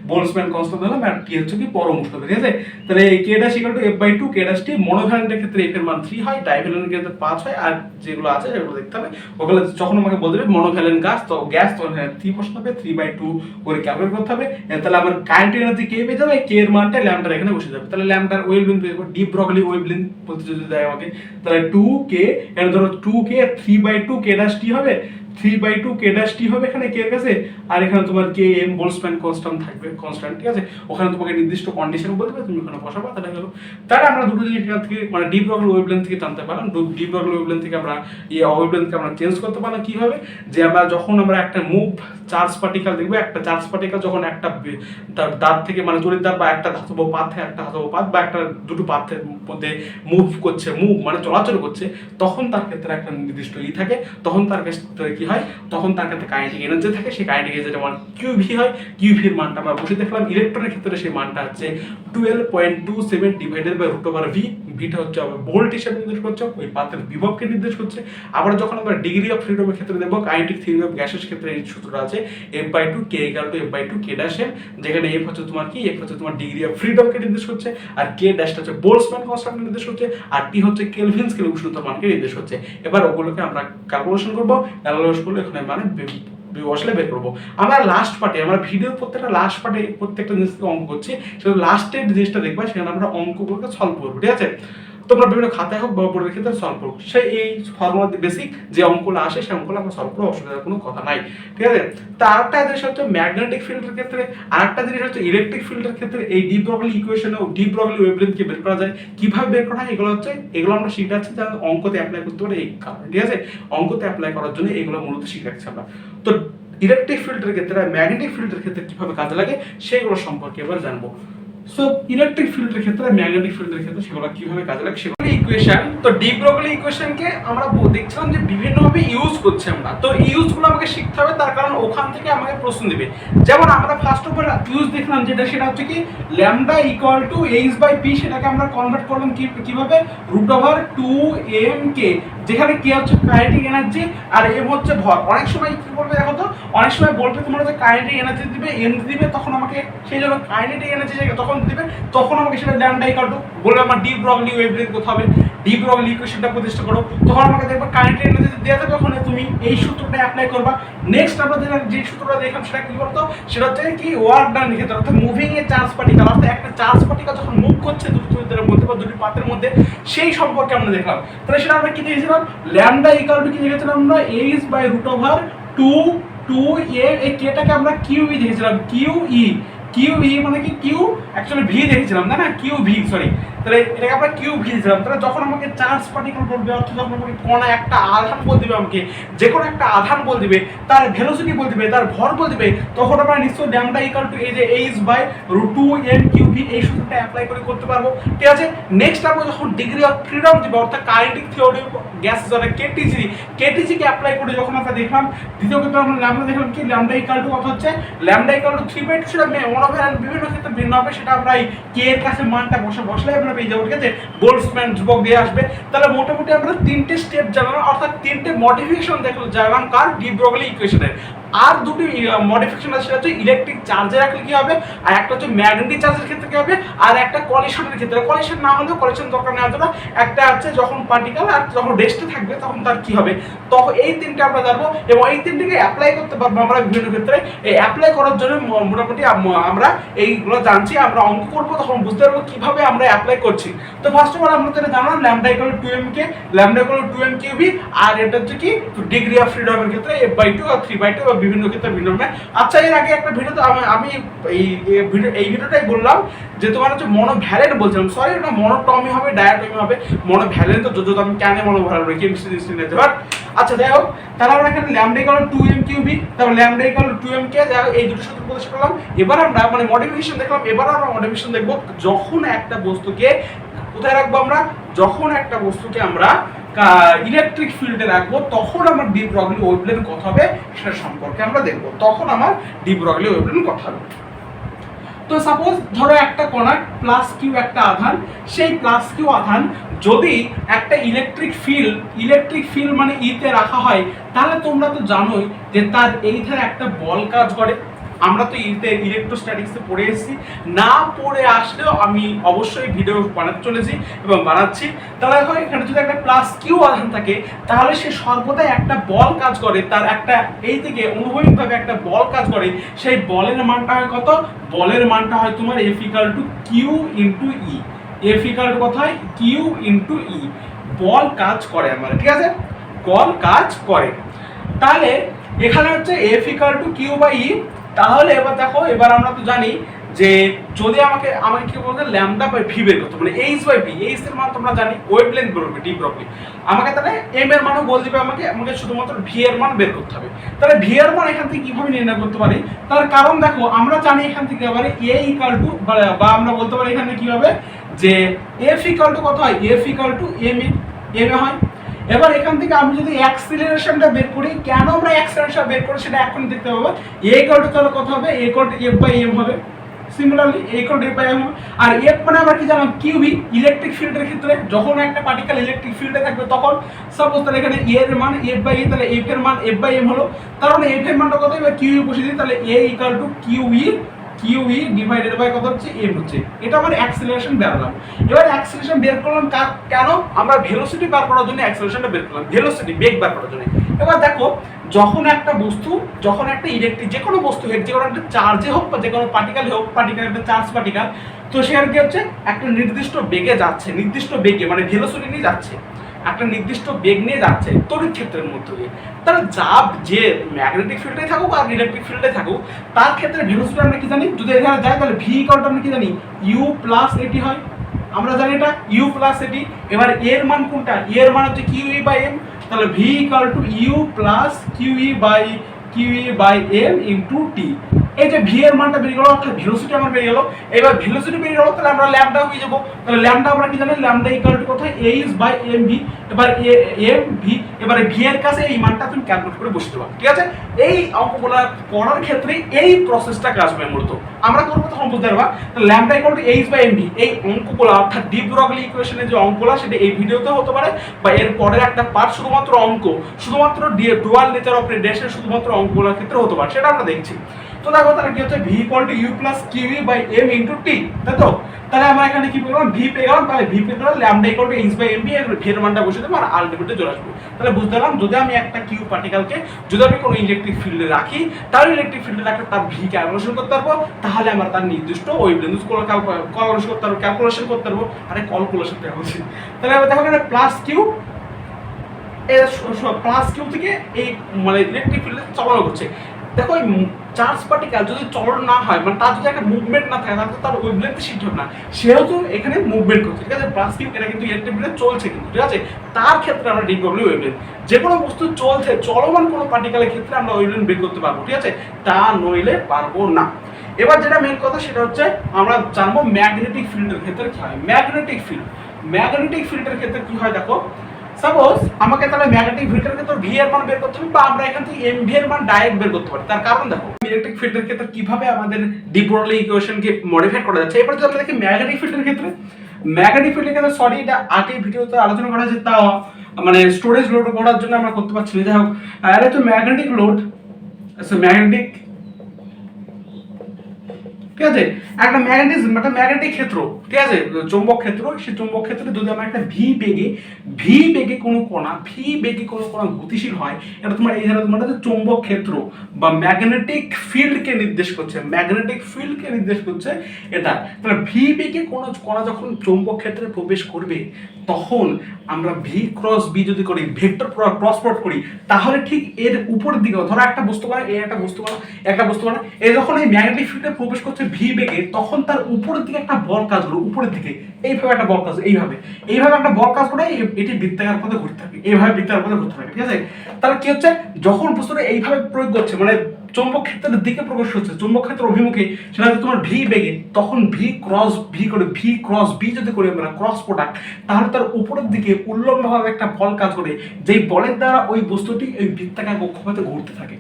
বোল্টজম্যান কনস্ট্যান্ট ধরলাম, আর টি হচ্ছে কি পরম উষ্ণতা, ঠিক আছে। তাহলে এই K dash equal to F by 2k dash T. মনোভ্যালেন্টের ক্ষেত্রে এফ এর মান 3 হয়, ডাইভ্যালেন্টের ক্ষেত্রে 5 হয়, আর যেগুলো আছে সেগুলো দেখতে হবে। ওগুলো যখন আমাকে বলতে হবে মনোভ্যালেন্ট গ্যাস তখন 3 বসাতে হবে, 3/2 করে ক্যালকুলেট করতে হবে। তাহলে আমার কাইনেটিক এনার্জি কে পেয়ে যাবে, কে এর মানটা ল্যামডার এখানে বসে যাবে। তাহলে ল্যামডার ওয়েভলেন্থ পেয়ে যাবো, ডি ব্রগলি ওয়েভলেন্থ বলতে যদি দেয় আমাকে, তাহলে 2k এখানে ধরো 2k 3/2k ড্যাশ টি হবে, 3/2k ড্যাশ টি হবে এখানে কে এর কাছে। আর এখানে তোমার কে এম বোল্টজম্যান কনস্ট্যান্ট থাকবে, কনস্ট্যান্ট, ঠিক আছে। ওখানে তোমাকে নির্দিষ্ট কন্ডিশন বলতে হবে, তুমি ওখানে বসাবা, তাহলে হলো। তাহলে আমরা দুটো জিনিস এখান থেকে মানে ডি ব্রগলি ওয়েভলেন্থ থেকে জানতে পারলাম। ডি ব্রগলি ওয়েভলেন্থ থেকে আমরা এই ওয়েভলেন্থকে আমরা চেঞ্জ করতে পারলাম কিভাবে, যে আমরা যখন আমরা একটা মুভ চার্জ পার্টিকেল দেখবো, একটা চার্জ পার্টিকেল যখন একটা দাঁত থেকে মানে তড়িৎ দাঁত বা একটা ধাতব পাথে একটা ধাতব পাত বা একটা দুটো পাথের মধ্যে মুভ মানে চলাচল করছে, তখন তার ক্ষেত্রে একটা নির্দিষ্ট থাকে, তখন তার ক্ষেত্রে কি হয়, তখন তার ক্ষেত্রে কাইনেটিক এনার্জি থাকে, সেই কাইনেটিক এনার্জির মান কিউভি হয়। কিউভির মানটা আমরা বসে দেখলাম। ইলেকট্রনের ক্ষেত্রে সেই মানটা হচ্ছে 12.27 divided by root over V. ভিটা হচ্ছে ভোল্ট হিসেবে নির্দেশ করছে, ওই পাতের বিভবকে নির্দেশ করছে। আবার যখন আমরা ডিগ্রি অফ ফ্রিডমের ক্ষেত্রে দেখবো, কাইনেটিক থিওরি অফ গ্যাসের ক্ষেত্রে এই সূত্রটা আছে F by 2k equal to F by 2k dash M, যেখানে এফ হচ্ছে তোমার কি, এফ হচ্ছে তোমার ডিগ্রি অফ ফ্রিডমকে নির্দেশ করছে, আর কে ড্যাশটা হচ্ছে বোল্টজম্যান কনস্ট্যান্টকে নির্দেশ করছে, আর টি হচ্ছে কেলভিন স্কেল উষ্ণতার মানকে নির্দেশ করছে। এবার ওগুলোকে আমরা ক্যালকুলেশন করবো, ক্যালকুলেশন করলে এখানে মানে বসলে বের করবো। আমরা লাস্ট পার্টে, আমরা ভিডিওর প্রত্যেকটা লাস্ট পার্টে প্রত্যেকটা জিনিস থেকে অঙ্ক করছি, সেটা লাস্টের জিনিসটা দেখবা, সেখানে আমরা অঙ্কগুলোকে সলভ করবো, ঠিক আছে। তোমরা বিভিন্ন খাতায় হোক বা বোর্ডের ক্ষেত্রে সলভ করো, সেই এই ফর্মুলা বেসিক যে অঙ্কগুলো আসে সেই অঙ্কগুলো আমরা সলভ করবো, অসুবিধার কোনো কথা নাই, ঠিক আছে। তা আরেকটা জিনিস হচ্ছে ম্যাগনেটিক ফিল্ডের ক্ষেত্রে, আরেকটা জিনিস হচ্ছে ইলেকট্রিক ফিল্ডের ক্ষেত্রে এই ডি ব্রগলি ইকুয়েশনে ডি ব্রগলি ওয়েভলেন্থকে বের করা যায়, কিভাবে বের করা হয় এগুলো আমরা শিখাচ্ছি যাতে অঙ্কতে অ্যাপ্লাই করতে পারে, এই কারণে, ঠিক আছে। অঙ্কতে অ্যাপ্লাই করার জন্য এগুলো মূলত শিখাচ্ছি আমরা। তো ইলেকট্রিক ফিল্ডের ক্ষেত্রে ম্যাগনেটিক ফিল্ডের ক্ষেত্রে কিভাবে কাজে লাগে সেগুলো সম্পর্কে এবার জানবো। সো ইলেকট্রিক ফিল্ডের ক্ষেত্রে ম্যাগনেটিক ফিল্ডের ক্ষেত্রে সেগুলো কিভাবে কাজে লাগে সেগুলো ইকুয়েশন। তো ডি ব্রগলি ইকুয়েশনকে আমরা দেখছিলাম যে বিভিন্নভাবে ইউজ করছি আমরা, তো ইউজগুলো আমাকে শিখতে হবে, তার কারণ ওখান থেকে আমাকে প্রশ্ন দিবে। যেমন আমরা ফার্স্ট অফ অল ইউজ দেখলাম সেটা হচ্ছে কি lambda equal to H by P, সেটাকে আমরা কনভার্ট করলাম কিভাবে, রুট ওভার 2mk, যেখানে কি হচ্ছে কাইনেটিক এনার্জি আর এম হচ্ছে ভর। অনেক সময় কি বলবে দেখো তো, অনেক সময় বলবে তোমার হচ্ছে কাইনেটিক এনার্জি দিবে, এম দিবে, তখন আমাকে সেই জন্য কাইনেটিক এনার্জি তখন দিবে, তখন আমাকে সেটা ল্যামডা ইকুয়াল টু বলে আমার ডি ব্রগলি ওয়েভলেন্থ করতে হবে, ডি ব্রগলি ইকুয়েশনটা প্রতিষ্ঠা করো, তখন আমাকে দেখবে কাইনেটিক এনার্জি দেওয়া থাকবে, তখন তুমি এই সূত্রটা অ্যাপ্লাই করবা। নেক্সট আমরা যে সূত্রটা দেখলাম সেটা কি বলতো, সেটা হচ্ছে কি ওয়ার্ক ডান ক্ষেত্রে, অর্থাৎ মুভিং এ চার্জ পার্টিকেল, অর্থাৎ একটা চার্জ পার্টিকেল যখন মুভ করছে দুটো তড়িতের মধ্যে বা দুটি পাতের মধ্যে, সেই সম্পর্কে আমরা দেখলাম। তাহলে সেটা আমরা কি দেখেছিলাম, ল্যামডা ইকুয়াল টু কি দেখেছিলাম আমরা H by root over 2 2a, এই কেটাকে আমরা কিউ ই দেখেছিলাম, কিউ ই মানে কি কিউ অ্যাকচুয়ালি ভি দেখেছিলাম না কিউ ভি, সরি, তাহলে এটাকে আমরা কিউ ভি দিলাম। তাহলে যখন আমাকে চার্জ পার্টিকেল বলবে, অর্থাৎ যখন আমাকে কণা একটা আধান বল দিবে, আমাকে যে কোনো একটা আধান বল দিবে, তার ভেলোসিটি বল দিবে, তার ভর বল দিবে, তখন আমরা নিশ্চয়ই ল্যামডা ইকুয়াল টু এই যে H by √2m Q V এই সূত্রটা অ্যাপ্লাই করে করতে পারবো। ঠিক আছে, নেক্সট আমরা যখন ডিগ্রি অফ ফ্রিডম দিব, অর্থাৎ কাইনেটিক থিওরি গ্যাস জলে কেটিজি কে অ্যাপ্লাই করে যখন আমরা দেখলাম, দ্বিতীয় ক্ষেত্রে আমরা ল্যামডা দেখলাম কি ল্যামডা ইকুয়াল টু কত হচ্ছে, ল্যামডা ইকুয়াল টু 3/2 সেটা মনোভ্যালেন্ট বিভিন্ন ক্ষেত্রে ভিন্ন হবে, সেটা আমরা এই কে এর কাছে মানটা বসলে আমরা পেয়ে যাবো। ঠিক আছে, বোল্টজম্যান ধ্রুবক দিয়ে আসবে। তাহলে মোটামুটি আমরা তিনটে স্টেপ জানলাম, অর্থাৎ তিনটে মডিফিকেশন জানলাম কার, ডি ব্রগলি ইকুয়েশনের। আর দুটি মডিফিকেশন আছে, সেটা হচ্ছে ইলেকট্রিক চার্জে রাখলে কি হবে, আর একটা হচ্ছে ম্যাগনেটিক চার্জের ক্ষেত্রে কি হবে, আর একটা কলিশনের ক্ষেত্রে। কলিশন না হলেও কলিশন দরকার নেওয়ার জন্য একটা আছে যখন পার্টিকেল আর যখন রেস্টে থাকবে তখন তার কি হবে, তখন এই তিনটে আমরা জানবো এবং এই তিনটিকে অ্যাপ্লাই করতে পারবো আমরা বিভিন্ন ক্ষেত্রে। এই অ্যাপ্লাই করার জন্য মোটামুটি আমরা এইগুলো জানছি, আমরা অঙ্ক করবো তখন বুঝতে পারবো কিভাবে আমরা অ্যাপ্লাই করছি। তো ফার্স্ট অফ অল আমরা যেটা জানলাম ল্যামডা ইকুয়াল টু 2m কে, ল্যামডা ইকুয়াল টু 2m কিউবি, আর এটা হচ্ছে কি ডিগ্রি অফ ফ্রিডমের ক্ষেত্রে f/2 আর 3/2 বা বিভিন্ন ক্ষেত্রে ভিন্ন হবে। আচ্ছা, এর আগে একটা ভিডিওতে আমি এই ভিডিওটাই বললাম যে তোমার হচ্ছে মনোভ্যালেন্ট বলছিলাম, সরি এটা মনোটমি হবে, ডায়াটমি হবে, মনোভ্যালেন্ট তো যদি আমি কেন মনোভ্যালেন্ট রেখে কেমিস্ট্রি নিতে পার। আচ্ছা যাই হোক, তাহলে আমরা এখানে ল্যামডা ইকুয়াল টু 2m কিউবি, তারপর ল্যামডা ইকুয়াল টু 2m কে, যাই এই দুটো সূত্র প্রকাশ করলাম। এবার আমরা মানে মডিফিকেশন দেখলাম, এবার আমরা মডিফিকেশন দেখব যখন একটা বস্তুকে কোথায় রাখবো আমরা, যখন একটা বস্তুকে আমরা ইলেকট্রিক ফিল্ডে রাখবো তখন আমার ডি ব্রগলি ওয়েভলেন্থ কত হবে সেটা সম্পর্কে আমরা দেখবো, তখন আমার ডি ব্রগলি ওয়েভলেন্থ কত হবে। তো সাপোজ ধরো একটা কণা প্লাস কিউ একটা আধান, সেই প্লাস কিউ আধান যদি একটা ইলেকট্রিক ফিল্ড মানে ইতে রাখা হয়, তাহলে তোমরা তো জানোই যে তার এই ধারে একটা বল কাজ করে। আমরা তো ইলেকট্রোস্ট্যাটিক্সে পড়ে এসেছি, না পড়ে আসলেও আমি অবশ্যই ভিডিও বানাতে চলেছি এবং বানাচ্ছি। তাহলে দেখো এখানে যদি একটা প্লাস কিউ আধান থাকে, তাহলে সে সর্বদাই একটা বল কাজ করে, তার একটা এই থেকে অনুভূমিকভাবে একটা বল কাজ করে। সেই বলের মানটা হয় কত, বলের মানটা হয় তোমার F equal to Q into E. F equal to কত হয়, কিউ ইন্টু ই। বল কাজ করে আমার, ঠিক আছে, বল কাজ করে। তাহলে এখানে হচ্ছে F equal to Q by E. তাহলে এবার দেখো, এবার আমরা তো জানি যে যদি আমাকে কি বলতে ল্যামডা বাই ভি বের করতে, মানে এইচ বাই ভি, এইচ এর মান তোমরা জানি ওয়েভলেন্থ বলবে ডি ব্রগলি, আমাকে তাহলে এম এর মানও বল দিবে, আমাকে শুধুমাত্র ভি এর মান বের করতে হবে। তাহলে ভি এর মান এখান থেকে কিভাবে নির্ণয় করতে পারি, তার কারণ দেখো আমরা জানি এখান থেকে এবারে এ ইকুয়াল টু বা আমরা বলতে পারি এখানে কি হবে যে এফ ইকুয়াল টু কত হয়, F equal to M A হয়। এবার এখান থেকে আমি যদি অ্যাক্সিলারেশনটা বের করি, কেন আমরা অ্যাক্সিলারেশন বের করি সেটা এখন দেখতে পাবো। এ ইকুয়াল টু তাহলে কত হবে, A equal to F by M হবে। Similarly A equal to F by M হবে। আর এফ মানে আমরা কি জানো, কিউবি, ইলেকট্রিক ফিল্ডের ক্ষেত্রে যখন একটা পার্টিকেল ইলেকট্রিক ফিল্ডে থাকবে তখন সাপোজ তাহলে এখানে এ এর মান এফ বাই এ, তাহলে এফ এর মান এফ বাই এম হলো। তার মানে এফ এর মানটা কত, এবার কিউবি বসিয়ে দিই, তাহলে A equal to Q E divided by কত হচ্ছে, এম হচ্ছে। এটা আমার অ্যাক্সিলারেশন বেরলাম। এবার অ্যাক্সিলারেশন বের করলাম কেন, আমরা ভেলোসিটি বার করার জন্য অ্যাক্সিলারেশনটা বের করলাম, ভেলোসিটি বেগ বার করার জন্য। এবার দেখো যখন একটা বস্তু, যখন একটা ইলেকট্রিক যে কোনো বস্তু হোক, যে কোনো একটা চার্জে হোক বা যে কোনো পার্টিকেল হোক, পার্টিকেল একটা চার্জ পার্টিকেল, তো সে আর কি হচ্ছে একটা নির্দিষ্ট বেগে যাচ্ছে, নির্দিষ্ট বেগে মানে ভেলোসিটি নিয়ে যাচ্ছে, একটা নির্দিষ্ট বেগ নিয়ে যাচ্ছে তড়িৎ ক্ষেত্রের মধ্যে দিয়ে। তাহলে যে ম্যাগনেটিক ফিল্ডে থাকুক আর ইলেকট্রিক ফিল্ডে থাকুক, তার ক্ষেত্রে ভেলোসিটি আমরা কি জানি, যদি এখানে যায় তাহলে ভি ইকুয়াল আমরা কি জানি, ইউ প্লাস এটি হয়, আমরা জানি এটা ইউ প্লাস এটি। এবার এর মান কোনটা, এর মান হচ্ছে কিউই বাই এম, তাহলে V equal to U plus Q E by M into T. এই যে ভি এর মানটা বেরিয়ে গেল, অর্থাৎ ভেলোসিটি আমার বেরিয়ে গেল। এবার ভেলোসিটি বেরিয়ে গেল, তাহলে আমরা ল্যামডা হয়ে যাবো। তাহলে ল্যামডা আমরা কি জানি, ল্যামডা ইকুয়াল টু কোথায়, এইচ বাই এম ভি। এবার এম ভি, এবারে ভি এর কাছে এই মানটা তুমি ক্যালকুলেট করে বসতে পারো, ঠিক আছে। এই অঙ্কগুলো করার ক্ষেত্রে এই প্রসেসটা কাজ হবে মূলত, আমরা করবো তখন বুঝতে পারবা। তাহলে lambda equal to H by M V, এই অঙ্কগুলো অর্থাৎ ডি ব্রগলি ইকুয়েশনের যে অঙ্কগুলো সেটা এই ভিডিওতে হতে পারে বা এর পরের একটা পার্ট শুধুমাত্র অঙ্ক, শুধুমাত্র ডুয়াল নেচার অফ রেডিয়েশন শুধুমাত্র অঙ্কগুলোর ক্ষেত্রে হতে পারে, সেটা আমরা দেখছি। তো দেখো তাহলে কি হচ্ছে, V equal to U plus Q E by M into T, তাই তো। তাহলে আমরা এখানে কি পেলাম, ভি পেয়ে গেলাম। তাহলে ভি পেয়ে গেলাম lambda equal to H by M V, এর ভি এর মানটা বসে দেবো আর আলটিমেটলি চলে আসবো। তাহলে বুঝতে পারলাম যদি আমি একটা কিউ পার্টিকেলকে যদি আমি কোনো ইলেকট্রিক ফিল্ডে রাখি, তাহলে ইলেকট্রিক ফিল্ডে রাখলে তার ভি ক্যালকুলেশন করতে পারবো, তাহলে আমরা তার নির্দিষ্ট ওয়েভলেন্থ ক্যালকুলেশন করতে পারবো। আরে ক্যালকুলেশন বলছি। তাহলে এবার দেখো এখানে প্লাস কিউ থেকে এই মানে ইলেকট্রিক ফিল্ডে চালানো করছে। দেখো এই চার্জ পার্টিকেল যদি চলন না হয়, মানে তার যদি একটা মুভমেন্ট না থাকে, তাহলে তার ওয়েভলেন্থ শিফট হবে না। সেহেতু এখানে মুভমেন্ট করছে, ঠিক আছে, প্লাস কিউ এটা কিন্তু ইলেকট্রিক ফিল্ডে চলছে কিন্তু, ঠিক আছে, তার ক্ষেত্রে আমরা ডি ব্রগলি ওয়েভলেন্থ, যে কোনো বস্তু চলছে চলমান কোনো পার্টিকেলের ক্ষেত্রে আমরা ওয়েভলেন্থ বের করতে পারবো, ঠিক আছে, তা নইলে পারবো না। এবার যেটা মেন কথা সেটা হচ্ছে আমরা জানবো ম্যাগনেটিক ফিল্ডের ক্ষেত্রে কি হয়। ম্যাগনেটিক ফিল্ডের ক্ষেত্রে কি হয় দেখো, সাপোজ আমাকে তাহলে ম্যাগনেটিক ফিল্ডের ক্ষেত্রে ভি এর মান বের করতে হবে, বা আমরা এখান থেকে এম ভি এর মান ডাইরেক্ট বের করতে পারি। তার কারণ দেখো ইলেকট্রিক ফিল্ডের ক্ষেত্রে কিভাবে আমাদের ডি ব্রগলি ইকুয়েশনকে মডিফাই করা যাচ্ছে। এবার যদি আমরা দেখি ম্যাগনেটিক ফিল্ডের ক্ষেত্রে, সরি এটা আগে ভিডিওতে আলোচনা করা হয়েছে, তাও মানে স্টোরেজ লোড করার জন্য আমরা করতে পারছি না। যাই হোক, এটা হচ্ছে ম্যাগনেটিক লোড, ম্যাগনেটিক, ঠিক আছে, একটা ম্যাগনেটিজম, একটা ম্যাগনেটিক ক্ষেত্র, ঠিক আছে, চৌম্বক ক্ষেত্র, সেই চৌম্বক ক্ষেত্রে যদি আমরা একটা ভি বেগে কোনো কণা গতিশীল হয়, এটা তোমার এই ধরনের তোমার চৌম্বক ক্ষেত্র বা ম্যাগনেটিক ফিল্ডকে নির্দেশ করছে, এটা। তাহলে ভি বেগে কোনো কণা যখন চৌম্বক ক্ষেত্রে প্রবেশ করবে, তখন আমরা ভি ক্রস বি যদি করি, ভেক্টর ক্রস প্রোডাক্ট করি, তাহলে ঠিক এর উপরের দিকে, ধরো একটা বস্তু মানে এ যখন এই ম্যাগনেটিক ফিল্ডে প্রবেশ করছে ভি বেগে, তখন তার উপরের দিকে একটা বল কাজ করে, উপরের দিকে এইভাবে একটা বল কাজ, এইভাবে একটা বল কাজ করে, এটি বৃত্তাকার পথে ঘুরতে থাকে, ঠিক আছে। তাহলে কি হচ্ছে, যখন বস্তুটা এইভাবে প্রয়োগ করছে, মানে চৌম্বক ক্ষেত্রের দিকে প্রবেশ হচ্ছে, চৌম্বক ক্ষেত্রের অভিমুখে, সেটা তোমার ভি বেগে, তখন ভি ক্রস বি যদি করি আমরা ক্রস প্রোডাক্ট, তাহলে তার উপরের দিকে উল্লম্বভাবে একটা বল কাজ করে, যেই বলের দ্বারা ওই বস্তুটি এই বৃত্তাকার কক্ষপথে ঘুরতে থাকে,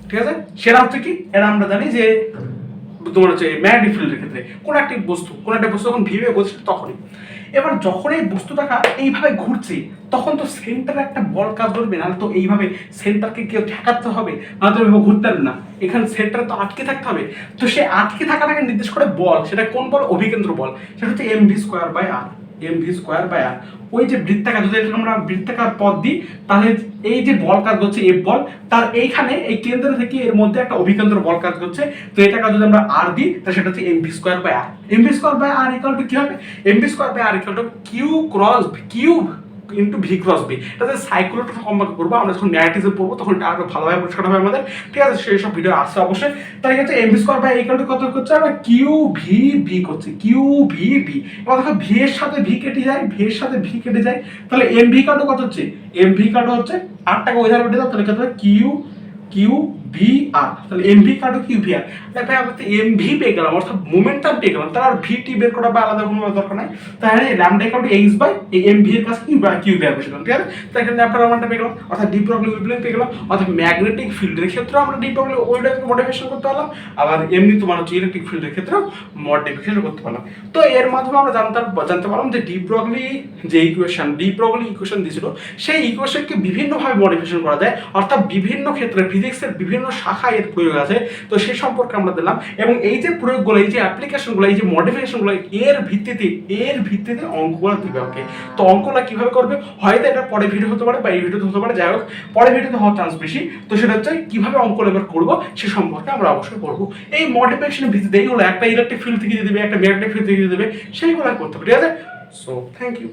ঠিক আছে। সেটা হচ্ছে কি, এটা আমরা জানি যে তোমার হচ্ছে ম্যাগনেটিক ফিল্ডের ক্ষেত্রে কোনো একটা বস্তু যখন ভি বেগে ঘুরছে, তখনই। এবার যখন এই বস্তুটা এইভাবে ঘুরছে, তখন তো সেন্টারে একটা বল কাজ করবে, নাহলে তো এইভাবে সেন্টারকে কেউ ঠেকাতে হবে, নাহলে তো এইভাবে ঘুরতে পারবে না, এখানে সেন্টারে তো আটকে থাকতে হবে। তো সে আটকে থাকাটাকে নির্দেশ করে বল, সেটা কোন বল, অভিকেন্দ্র বল, সেটা হচ্ছে mv²/r। ওই যে বৃত্তাকার, যদি আমরা বৃত্তাকার পথ দিই, তাহলে এই যে বল কাজ করছে এফ বল, তার এইখানে এই কেন্দ্র থেকে এর মধ্যে একটা অভিকেন্দ্র বল কাজ করছে, তো এটাকে যদি আমরা আর দিই, তাহলে সেটা হচ্ছে mv²/r ইকুয়াল টু কি হবে, mv²/r equal to Q into V cross B. এটাতে সাইক্লোট্রন সম্পর্কে করবো আমরা, যখন ম্যাগনেটিজম পড়বো তখন এটা আরো ভালোভাবে পরিষ্কার হবে আমাদের, ঠিক আছে, সেই সব ভিডিও আসছে অবশ্যই। তাই হচ্ছে mv²/r কত করছে, আমরা কিউ ভি বি করছি, এবার দেখো ভি এর সাথে ভি কেটে যায়, তাহলে এমভি কাটো কত হচ্ছে, হচ্ছে 8 টাকা ওই ধারে উঠে দাও, তাহলে কত হবে কিউ ভি আর, তাহলে এমভি কাটো কিউ ভি আর। তাই আমরা এমভি পেয়ে গেলাম, অর্থাৎ মোমেন্টাম পেয়ে গেলাম, তার আর ভিটি বের করা বা আলাদা কোনো দরকার নাই। তাহলে lambda equal to H by এই এমভি এর কাছে কিউ ভি আর বসে গেলাম, ঠিক আছে। তাই এখানে ল্যামডার মানটা পেয়ে গেলাম, অর্থাৎ ডি ব্রগলি ওয়েভলেন্থ পেয়ে গেলাম, অর্থাৎ ম্যাগনেটিক ফিল্ডের ক্ষেত্রে আমরা ডি ব্রগলি ওয়েভলেন্থ মডিফিকেশন করতে পারলাম, আবার এমনি তোমার হচ্ছে ইলেকট্রিক ফিল্ডের ক্ষেত্রে মডিফিকেশন করতে পারলাম। তো এর মাধ্যমে আমরা জানতে পারলাম যে ডি ব্রগলি ইকুয়েশন দিয়েছিল, সেই ইকুয়েশনকে বিভিন্নভাবে মডিফিকেশন করা যায়, অর্থাৎ বিভিন্ন ক্ষেত্রে ফিজিক্সের বিভিন্ন শাখায় এর প্রয়োগ আছে, তো সেই সম্পর্কে আমরা দিলাম। এবং এই যে প্রয়োগগুলো, এই যে অ্যাপ্লিকেশনগুলো, এই যে মডিফিকেশনগুলো, এর ভিত্তিতে অঙ্কগুলো দিবে ওকে। তো অঙ্কগুলো কিভাবে করবে, হয়তো এটা পরে ভিডিও হতে পারে বা এই ভিডিওতে হতে পারে, যাই হোক পরে ভিডিওতে হওয়ার চান্স বেশি। তো সেটা হচ্ছে কিভাবে অঙ্কগুলো এবার করবো সে সম্পর্কে আমরা অবশ্যই করবো। এই মডিফিকেশনের ভিত্তিতে এইগুলো একটা ইলেকট্রিক ফিল্ড থেকে দিয়ে দেবে, একটা ম্যাগনেটিক ফিল্ড থেকে দিয়ে দেবে, সেইগুলো করতে হবে, ঠিক আছে। So thank you.